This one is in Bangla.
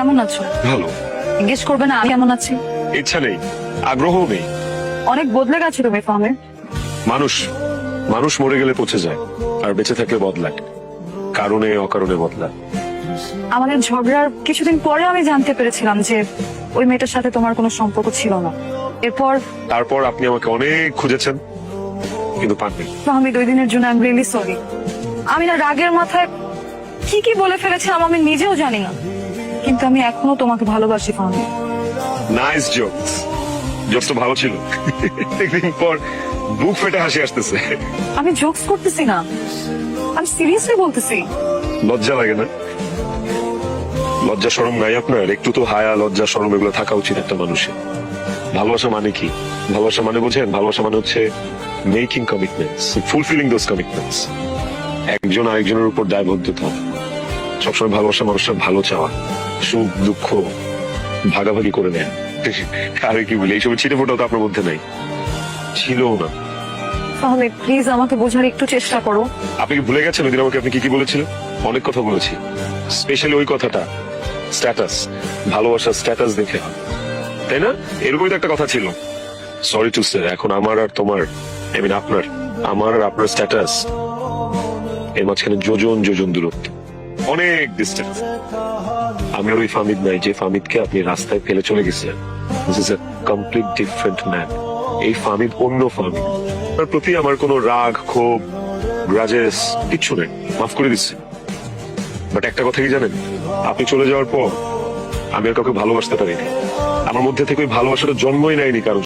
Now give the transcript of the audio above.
কেমন আছো? ভালো। জিজ্ঞেস করবে না আমি কেমন আছি? ইচ্ছা নেই, আগ্রহও নেই। অনেক বদলে গেছে তুমি ফাহমিদ। মানুষ মানুষ মরে গেলে পচে যায়, আর বেঁচে থাকলে বদলায়, কারণে অকারণে বদলায়। আমাদের ঝগড়ার কিছুদিন পরে আমি জানতে পেরেছিলাম যে ওই মেয়েটার সাথে তোমার কোনো সম্পর্ক ছিল না। এরপর তারপর আপনি আমাকে অনেক খুঁজেছেন, কিন্তু পাননি। ফাহমিদ, ওই দিনের জন্য আই এম রিয়েলি সরি। আমি না রাগের মাথায় কি কি বলে ফেলেছিলাম আমি নিজেও জানি না, কিন্তু আমি এখনো তোমাকে ভালোবাসি ফাহমিদ। Nice jokes. জোকস তো ভালো ছিল। একদিন পর বুক ফেটে হাসি আসতেছে। আমি জোকস করতেছি না, আমি সিরিয়াসলি বলতেছি। লজ্জা লাগে না? লজ্জা শরম নাই আপনার? একটু তো হায়া লজ্জা শরম এগুলো থাকা উচিত একটা মানুষের। ভালোবাসা মানে কি? ভালোবাসা মানে বোঝেন? ভালোবাসা মানে হচ্ছে making commitments, fulfilling those commitments. একজন আরেকজনের উপর দায়বদ্ধতা, সবসময় ভালোবাসা মানুষের ভালো চাওয়া, সুখ দুঃখ ভাগাভাগি করে নেয়। আরে কি বলি, এইসব ছিটে ফোটাও তো আপনার মধ্যে নাই, ছিলও না। ফাহমিদ প্লিজ আমাকে বোঝার একটু চেষ্টা করো। আপনি কি ভুলে গেছেন ওইদিন আমাকে আপনি কি কি বলেছিলেন? অনেক কথা বলেছি, স্পেশালি ওই কথাটা, স্ট্যাটাস, ভালোবাসার স্ট্যাটাস দেখে হয়, তাই না? এরকমই তো একটা কথা ছিল। সরি টু সে, এখন আমার আর তোমার, আই মিন আপনার, আমার আর আপনার স্ট্যাটাস এর মাঝখানে যোজন যোজন দূরত্ব, অনেক ডিস্টেন্স। আমি আর ওই ফাহমিদ নাই যে ফাহমিদকে আপনি রাস্তায় ফেলে চলে গেছিলেন। This is a complete different man. এই ফাহমিদ অন্য ফাহমিদ। তার প্রতি আমার কোনো রাগ ক্ষোভ গ্রাজেস কিচ্ছু নেই, মাফ করে দিচ্ছি। বাট একটা কথা কি জানেন, আপনি চলে যাওয়ার পর আমি আর কাউকে ভালোবাসতে পারিনি। আমার মধ্যে থেকে ওই ভালোবাসাটা জন্মই নেয়নি কারণ